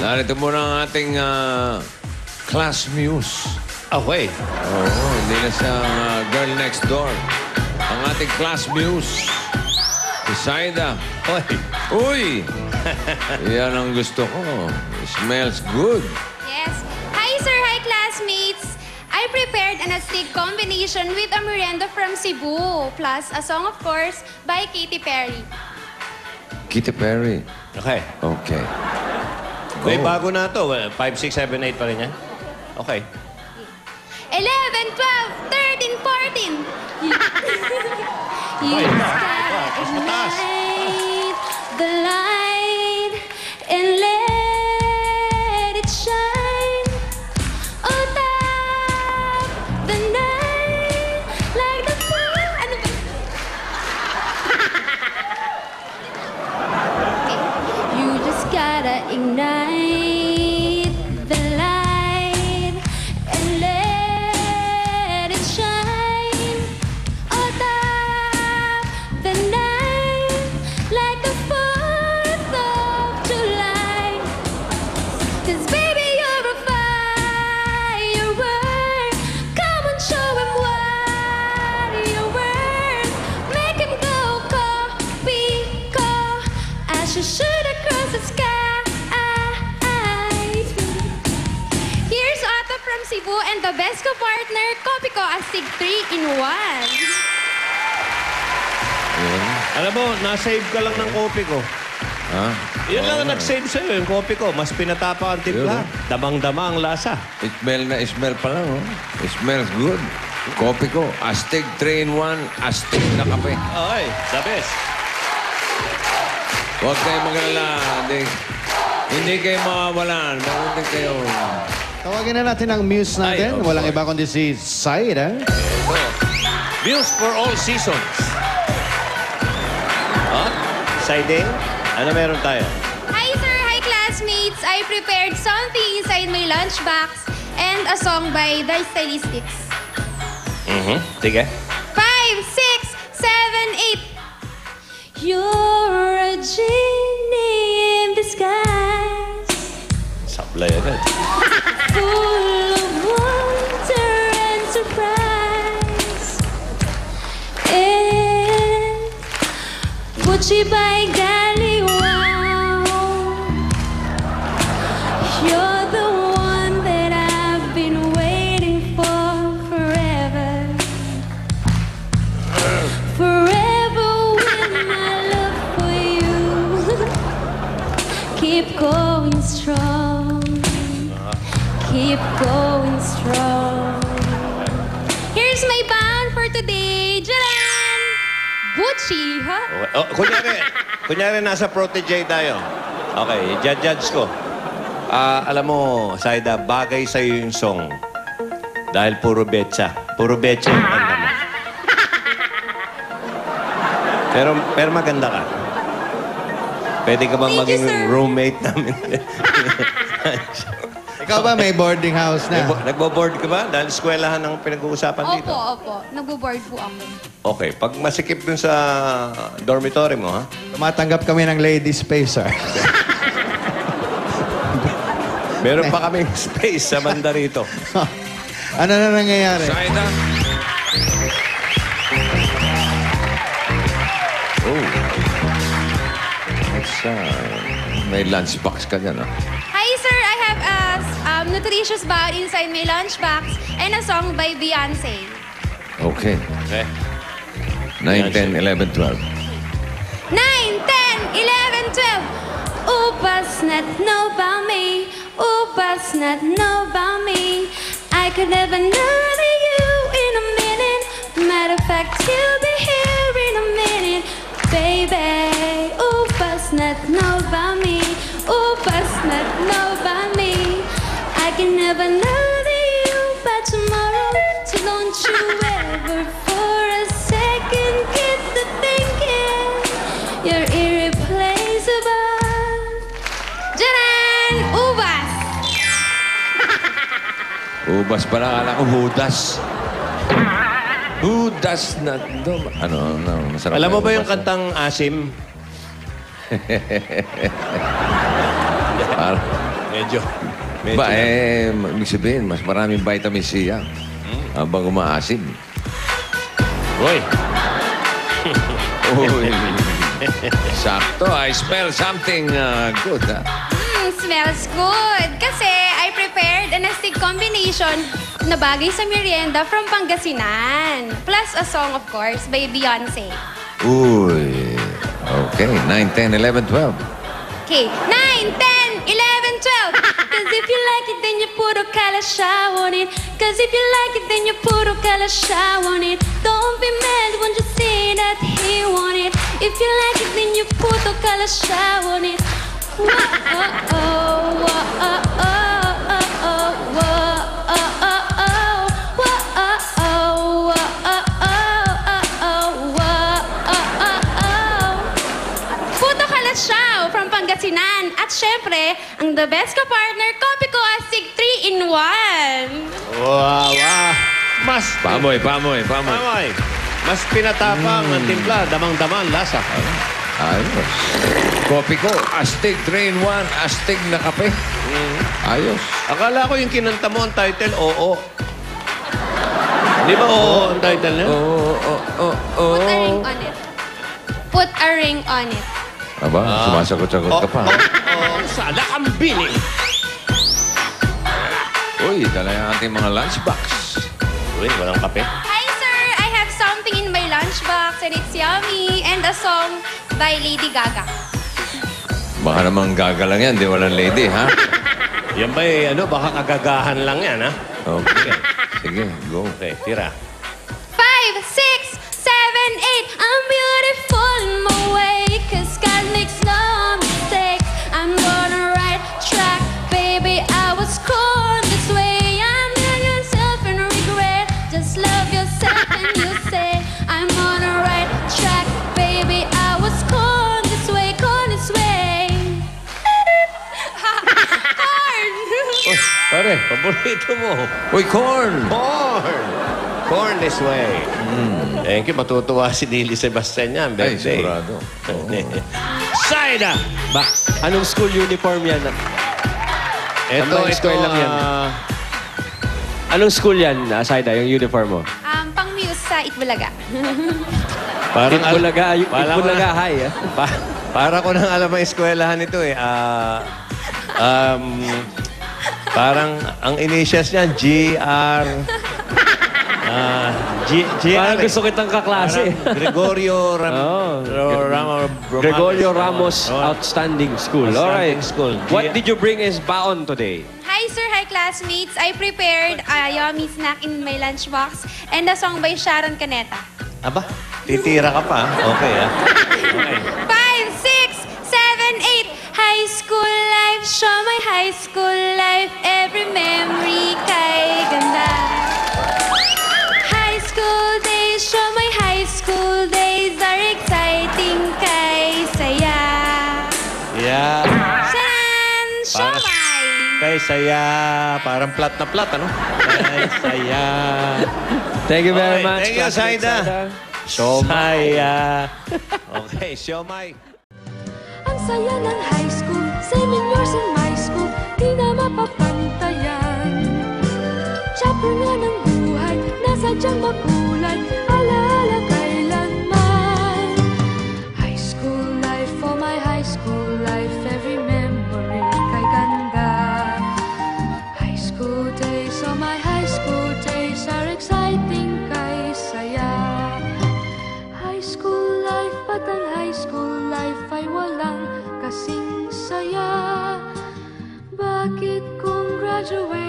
Narito muna ang ating class muse. Okay. Oo, hindi na siya girl next door. Ang ating class muse. Si Saida. Hoy. Uy! Yan ang gusto ko. Smells good. Yes. Hi, sir. Hi, classmates. I prepared an astig combination with a merienda from Cebu. Plus, a song, of course, by Katy Perry. Katy Perry. Okay. Okay. May bago na to. 5, 6, 7, 8 pa rin yan. Okay. 11, 12, 13, 14. You Okay. just gotta Mas mataas. ignite the light and let it shine on top the night like the moon. Ano ba? Okay. You just gotta ignite the light and let it shine on top the night like the 4th of July. 'Cause baby, you're a firework. Come on, show him what you're worth. Make him go Copico as you shoot across the sky. Here's Otto from Cebu and the best ko-partner, Copico Astig 3-in-1. Yun. Alam mo, nasave ka lang ng kopi ko. Ha? Yan lang ang nag-save sa'yo, yung kopi ko. Mas pinatapa ang timpla. Yun, Damang-dama ang lasa. Smell pa lang, oh. It smells good. Kopi ko. Astig 3-in-1. Astig na kape. Okay, the best. Huwag kayo mag-alala. Hindi kayo mawawalan. Meron din kayo. Tawagin na natin ang muse natin. Ay, Walang iba kundi si Saida. Views for all seasons. Huh? Siding? Ano meron tayo? Hi, sir. Hi, classmates. I prepared something inside my lunchbox and a song by The Stylistics. Sige. 5, 6, 7, 8. You're a genie in disguise, Sablay agad. full of wonder and surprise. And would she by golly, wow, you're the one that I've been waiting for forever. Forever with my love for you. Keep going strong. Keep going strong. Here's my band for today. Jaran! Gucci, ha? Okay. Oh, kunyari nasa protege tayo. Okay, judge ko. Alam mo, Saida, bagay sa'yo yung song. Dahil puro betsa. Puro betsa yung kanta mo. Pero maganda ka. Pwede ka bang Thank you, maging sir. roommate namin? Ikaw ba may boarding house na? Nagbo-board ka ba? Dahil eskwelahan ang pinag-uusapan dito. Opo. Nagbo-board po ako. Okay, pag masikip dun sa dormitory mo, ha? Tumatanggap kami ng ladies spacer. Meron pa kaming space sa banda rito. Ano na nangyayari? Saida. Oh. May lunchbox ka dyan, ah. Hi, sir. I have a nutritious bar inside my lunchbox and a song by Beyonce. Okay. Okay. 9, 10, 11, 12. 9, 10, 11, 12. Upas not know about me. Upas not know about me. I could never know that you in a minute. Matter of fact, you'll be here in a minute. Baby, upas not know about me. Upas not know about me. I can never know that you by tomorrow. So don't you ever for a second get to thinking you're irreplaceable. Jaran! Ubas! Ubas pala. Kala ko hudas. Who does not do... Ano, masarap. Alam mo ba yung yung kantang Asim? Parang, Medyo. Ba, ibig sabihin, mas maraming vitamin C yan. Habang umaasim. Uy. Uy. Sakto. I smell something good, ha? Smells good. Kasi I prepared an astig combination na bagay sa merienda from Pangasinan. Plus a song, of course, by Beyonce. Uy. Okay. 9, 10, 11, 12. Okay, 9, 10, 11, 12. Cause if you like it, then you put a kalasha on it. Cause if you like it, then you put a kalasha on it. Don't be mad when you say that he want it. If you like it, then you put a kalasha on it. Whoa-oh, whoa-oh, whoa-oh, whoa-oh, whoa-oh, whoa-oh. Puto Kalasyaw from Pangasinan. At syempre, ang the best ka-partner, kopi ko astig 3-in-1. Wow, wow. Mas Pamoy. Pamoy. Mas pinatapang ang timpla, damang-damang lasa. Ayos. Kopi ko, astig 3-in-1, astig na kape. Ayos. Akala ko yung kinanta mo ang title, Oo. Di ba Oo ang title niya? Put a ring on it. Put a ring on it. Aba, sumasagot-sagot ka pa. Oo, sana kang bini. Uy, dala yung ating mga lunchbox. Uy, walang kape. Hi, sir. I have something in my lunchbox and it's yummy. And a song by Lady Gaga. Baka naman gaga lang yan, di walang lady, ha? Yan ba baka kagagahan lang yan, ha? Okay. Sige, go. Okay, tira. 5, 6, 7, 8. I'm beautiful in my way. Cause God makes no mistakes. I'm gonna right track. Baby, I was born this way. I'm not yourself and regret. Just love yourself and you say I'm on a right track. Baby, I was born this way. Corn! Oh, pare, paborito mo. Uy, corn! Corn this way. Thank you. Matutuwa si Dili Sebastian yan. Ay, Birthday. sigurado. Saida! Ba, anong school uniform yan? Ito, square lang yan. Anong school yan, Saida, yung uniform mo? Pang-muse sa Itbulaga. Parang Itbulaga High, para ko nang alam ang eskwelahan ito eh. Parang ang initials niyan, GR. Parang gusto kitang kaklase. Gregorio Gregorio Ramos Outstanding School. Outstanding Alright. School. What did you bring as baon today? Hi, sir. Hi, classmates. I prepared a yummy snack in my lunchbox and a song by Sharon Caneta. Aba, titira ka pa. Okay, Okay. 5, 6, 7, 8. High school life, show my high school life. Every memory kay ganda. High school days, show my high school days are exciting kay saya. Yeah. Sharon, show my. Kay saya. Parang plat na plat, ano? Kay saya. Thank you very Okay, much. thank you, classmate Saida. Saya. Okay, siomay. Ang saya ng high school, 7 years in my school, di na mapapantayan. Chapter nga ng buhay, nasadyang makulay, alaala kailanman. High school life, oh my high school life, every memory kay ganda. High school days, oh my high school days are exciting kay saya. High school life, ba't ang high school life ay walang kasing saya? Bakit kung graduate